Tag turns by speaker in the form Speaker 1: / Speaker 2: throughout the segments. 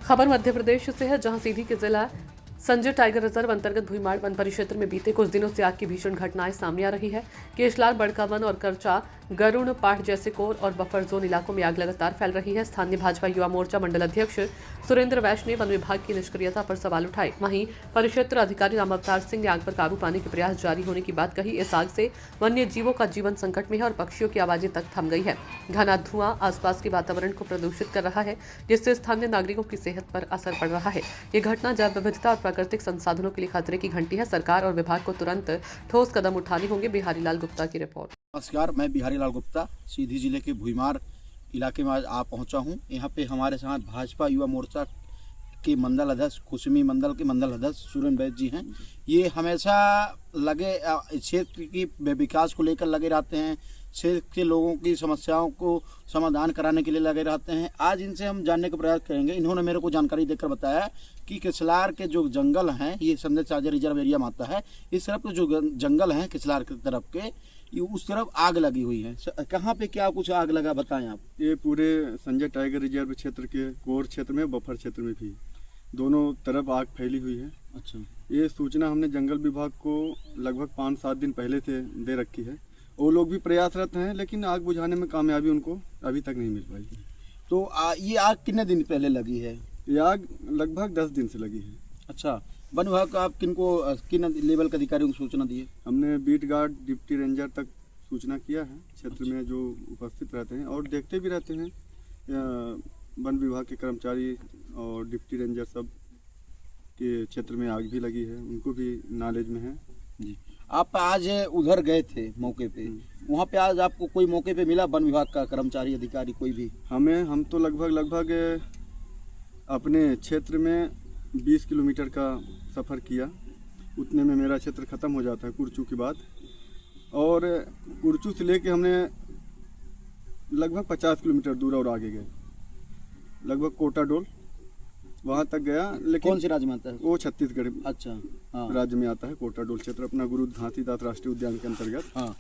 Speaker 1: खबर मध्य प्रदेश से है, जहां सीधी के जिला संजय टाइगर रिजर्व अंतर्गत भुईमाड़ वन परिक्षेत्र में बीते कुछ दिनों से आग की भीषण घटनाएं सामने आ रही है। केशलार, बड़का वन और करचा, गरुण पाठ जैसे कोर और बफर जोन इलाकों में आग लगातार फैल रही है। स्थानीय भाजपा युवा मोर्चा मंडल अध्यक्ष सुरेंद्र वैश्य ने वन विभाग की निष्क्रियता पर सवाल उठाए। वहीं परिक्षेत्र अधिकारी राम अवतार सिंह ने आग पर काबू पाने के प्रयास जारी होने की बात कही। इस आग से वन्य जीवों का जीवन संकट में है और पक्षियों की आवाजें तक थम गई है। घना धुआं आसपास के वातावरण को प्रदूषित कर रहा है, जिससे स्थानीय नागरिकों की सेहत पर असर पड़ रहा है। ये घटना जैव विविधता और प्राकृतिक संसाधनों के लिए खतरे की घंटी है। सरकार और विभाग को तुरंत ठोस कदम उठाने होंगे। बिहारी लाल गुप्ता की रिपोर्ट।
Speaker 2: नमस्कार, मैं बिहारी लाल गुप्ता सीधी जिले के भुईमार इलाके में आज आ पहुंचा हूं। यहाँ पे हमारे साथ भाजपा युवा मोर्चा के मंडल अध्यक्ष, कुसुमी मंडल के मंडल अध्यक्ष सुरेंद्र वैश्य जी हैं। ये हमेशा लगे क्षेत्र की विकास को लेकर लगे रहते हैं, क्षेत्र के लोगों की समस्याओं को समाधान कराने के लिए लगे रहते हैं। आज इनसे हम जानने का प्रयास करेंगे। इन्होंने मेरे को जानकारी देकर बताया कि केशलार के जो जंगल हैं, ये संजय टाइगर रिजर्व एरिया में आता है, इस तरफ के जो जंगल हैं केशलार की तरफ के, उस तरफ आग लगी हुई है। कहाँ पे क्या कुछ आग लगा, बताएं आप।
Speaker 3: ये पूरे संजय टाइगर रिजर्व क्षेत्र के कोर क्षेत्र में, बफर क्षेत्र में भी दोनों तरफ आग फैली हुई है।
Speaker 2: अच्छा,
Speaker 3: ये सूचना हमने जंगल विभाग को लगभग 5-7 दिन पहले से दे रखी है। वो लोग भी प्रयासरत हैं, लेकिन आग बुझाने में कामयाबी उनको अभी तक नहीं मिल पाई।
Speaker 2: तो ये आग कितने दिन पहले लगी है?
Speaker 3: ये आग लगभग 10 दिन से लगी है।
Speaker 2: अच्छा, वन विभाग का आप किन लेवल के अधिकारियों को सूचना दी है?
Speaker 3: हमने बीट गार्ड, डिप्टी रेंजर तक सूचना किया है, क्षेत्र में जो उपस्थित रहते हैं और देखते भी रहते हैं। वन विभाग के कर्मचारी और डिप्टी रेंजर सब के क्षेत्र में आग भी लगी है, उनको भी नॉलेज में है
Speaker 2: जी। आप आज उधर गए थे मौके पे, वहाँ पे आज आपको कोई मौके पे मिला वन विभाग का कर्मचारी, अधिकारी कोई भी?
Speaker 3: हम तो लगभग अपने क्षेत्र में 20 किलोमीटर का सफ़र किया। उतने में मेरा क्षेत्र ख़त्म हो जाता है कुरचू के बाद, और कुरचू से लेके हमने लगभग 50 किलोमीटर दूर और आगे गए, लगभग कोटाडोल वहाँ तक गया। लेकिन
Speaker 2: कौन से राज्य में आता है?
Speaker 3: वो छत्तीसगढ़
Speaker 2: अच्छा, हाँ।
Speaker 3: राज्य में आता है कोटाडोल क्षेत्र, अपना गुरु घासीदास राष्ट्रीय उद्यान के अंतर्गत।
Speaker 2: हाँ।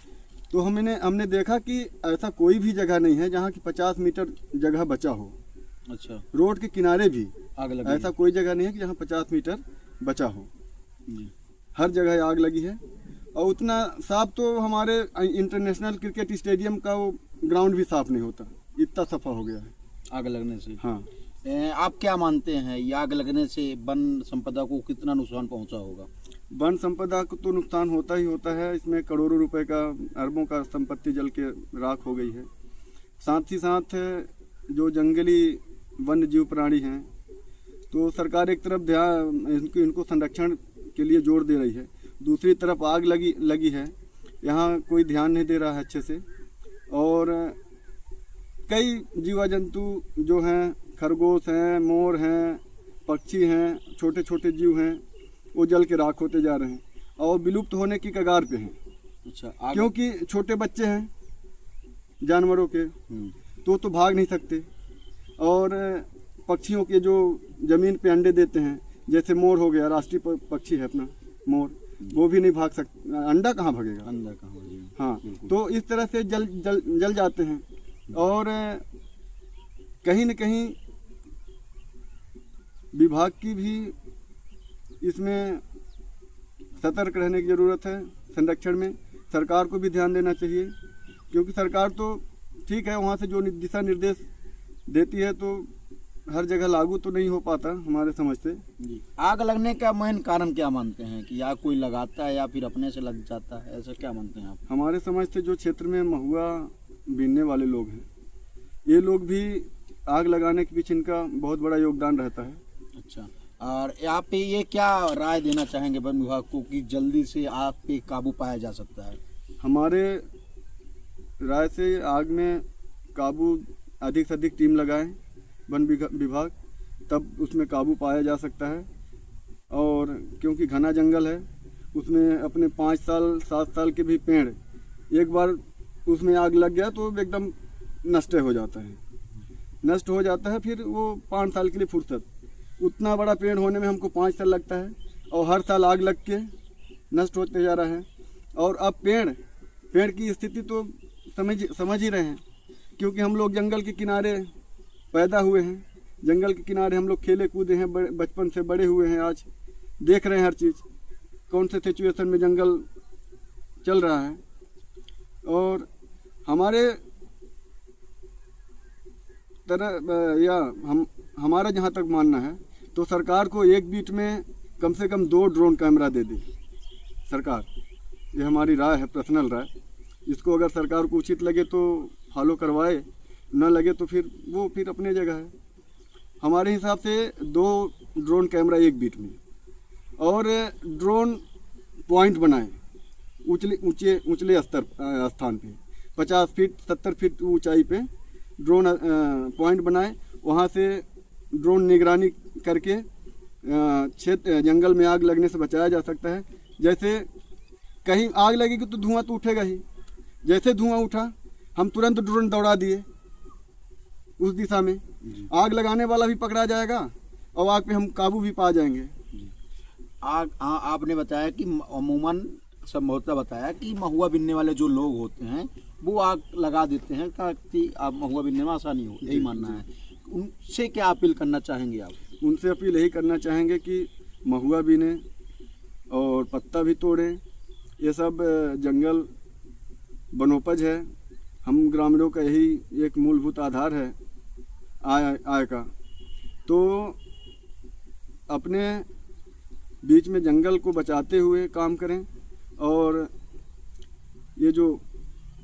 Speaker 3: तो हमने देखा कि ऐसा कोई भी जगह नहीं है जहाँ की 50 मीटर जगह बचा हो।
Speaker 2: अच्छा,
Speaker 3: रोड के किनारे भी
Speaker 2: आग लगी,
Speaker 3: ऐसा कोई जगह नहीं है कि जहाँ 50 मीटर बचा हो। हर जगह आग लगी है। और उतना साफ तो हमारे इंटरनेशनल क्रिकेट स्टेडियम का वो ग्राउंड भी साफ नहीं होता, इतना सफा हो गया है
Speaker 2: आग लगने से।
Speaker 3: हाँ।
Speaker 2: आप क्या मानते हैं, ये आग लगने से वन संपदा को कितना नुकसान पहुंचा होगा?
Speaker 3: वन संपदा को तो नुकसान होता ही होता है। इसमें करोड़ों रुपए का, अरबों का संपत्ति जल के राख हो गई है। साथ ही साथ जो जंगली वन्य जीव प्राणी हैं, तो सरकार एक तरफ इनको संरक्षण के लिए जोर दे रही है, दूसरी तरफ आग लगी है, यहाँ कोई ध्यान नहीं दे रहा है अच्छे से। और कई जीवा जंतु जो हैं, खरगोश हैं, मोर हैं, पक्षी हैं, छोटे छोटे जीव हैं, वो जल के राख होते जा रहे हैं और विलुप्त होने की कगार पे हैं।
Speaker 2: अच्छा,
Speaker 3: क्योंकि छोटे बच्चे हैं जानवरों के, तो भाग नहीं सकते। और पक्षियों के जो ज़मीन पे अंडे देते हैं, जैसे मोर हो गया, राष्ट्रीय पक्षी है अपना मोर, वो भी नहीं भाग सकता, अंडा कहाँ भागेगा?
Speaker 2: अंदर कहाँ भागेगा?
Speaker 3: हाँ। तो इस तरह से जल जाते हैं। और कहीं न कहीं विभाग की भी इसमें सतर्क रहने की ज़रूरत है। संरक्षण में सरकार को भी ध्यान देना चाहिए, क्योंकि सरकार तो ठीक है, वहाँ से जो दिशा निर्देश देती है तो हर जगह लागू तो नहीं हो पाता हमारे समझ से।
Speaker 2: आग लगने का मेन कारण क्या मानते हैं, कि आग कोई लगाता है या फिर अपने से लग जाता है, ऐसा क्या मानते हैं आप?
Speaker 3: हमारे समझ से जो क्षेत्र में महुआ बीनने वाले लोग हैं, ये लोग भी आग लगाने के पीछे इनका बहुत बड़ा योगदान रहता है।
Speaker 2: अच्छा, और यहाँ पे ये क्या राय देना चाहेंगे वन विभाग को कि जल्दी से आग पे काबू पाया जा सकता है?
Speaker 3: हमारे राय से आग में काबू अधिक से अधिक टीम लगाएं वन विभाग, तब उसमें काबू पाया जा सकता है। और क्योंकि घना जंगल है, उसमें अपने 5 साल 7 साल के भी पेड़, एक बार उसमें आग लग गया तो एकदम नष्ट हो जाता है। फिर वो 5 साल के लिए फुर्सत, उतना बड़ा पेड़ होने में हमको 5 साल लगता है, और हर साल आग लग के नष्ट होते जा रहा है। और अब पेड़ की स्थिति तो समझ ही रहे हैं, क्योंकि हम लोग जंगल के किनारे पैदा हुए हैं, जंगल के किनारे हम लोग खेले कूदे हैं, बचपन से बड़े हुए हैं, आज देख रहे हैं हर चीज़ कौन से सिचुएशन में जंगल चल रहा है। और हमारे तरह या हमारा जहाँ तक मानना है तो सरकार को एक बीट में कम से कम 2 ड्रोन कैमरा दे दे सरकार। ये हमारी राय है, पर्सनल राय। इसको अगर सरकार को उचित लगे तो फॉलो करवाए, न लगे तो फिर वो फिर अपने जगह है। हमारे हिसाब से 2 ड्रोन कैमरा एक बीट में, और ड्रोन पॉइंट बनाए ऊंचले स्थान पे 50 फीट 70 फीट ऊंचाई पे ड्रोन पॉइंट बनाए। वहाँ से ड्रोन निगरानी करके क्षेत्र जंगल में आग लगने से बचाया जा सकता है। जैसे कहीं आग लगेगी तो धुआं तो उठेगा ही, जैसे धुआं उठा हम तुरंत ड्रोन दौड़ा दिए उस दिशा में, आग लगाने वाला भी पकड़ा जाएगा और आग पे हम काबू भी पा जाएंगे।
Speaker 2: आग आपने बताया कि अमूमन संभवतः बताया कि महुआ बिनने वाले जो लोग होते हैं वो आग लगा देते हैं ताकि आप महुआ बिनने में आसानी हो, यही मानना है। उनसे क्या अपील करना चाहेंगे आप?
Speaker 3: उनसे अपील यही करना चाहेंगे कि महुआ बिने और पत्ता भी तोड़ें। ये सब जंगल वनोपज है, हम ग्रामीणों का यही एक मूलभूत आधार है आय का। तो अपने बीच में जंगल को बचाते हुए काम करें। और ये जो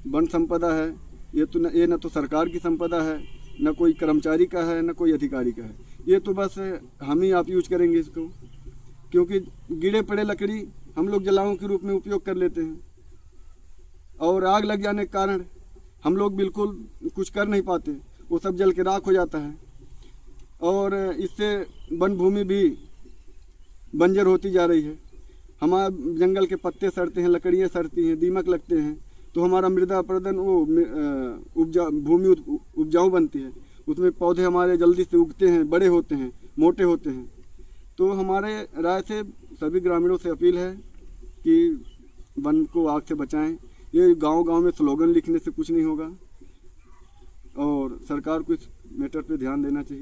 Speaker 3: वन संपदा है ये न तो सरकार की संपदा है, न कोई कर्मचारी का है, न कोई अधिकारी का है। ये तो बस हम ही आप यूज करेंगे इसको, क्योंकि गिरे पड़े लकड़ी हम लोग जलाओं के रूप में उपयोग कर लेते हैं और आग लग जाने के कारण हम लोग बिल्कुल कुछ कर नहीं पाते, वो सब जल के राख हो जाता है। और इससे वन भूमि भी बंजर होती जा रही है। हमारे जंगल के पत्ते सड़ते हैं, लकड़ियाँ सड़ती हैं, दीमक लगते हैं, तो हमारा मृदा प्रदन भूमि उपजाऊ बनती है, उसमें पौधे हमारे जल्दी से उगते हैं, बड़े होते हैं, मोटे होते हैं। तो हमारे राय से सभी ग्रामीणों से अपील है कि वन को आग से बचाएं। ये गांव-गांव में स्लोगन लिखने से कुछ नहीं होगा और सरकार को इस मैटर पे ध्यान देना चाहिए।